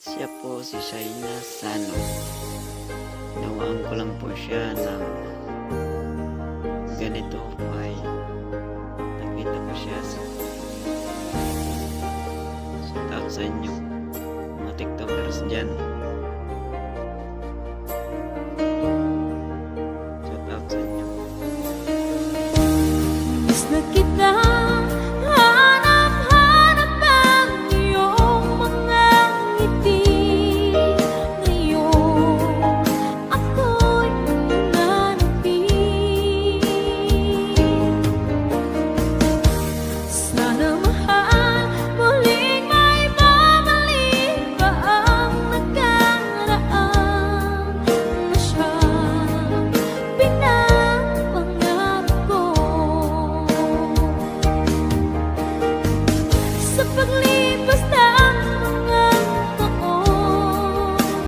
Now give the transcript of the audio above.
Siya po si Shaina Sano. Nawaan ko lang po siya ng ganito ay nakita ko siya sa tawag sa inyo mga tiktokers dyan.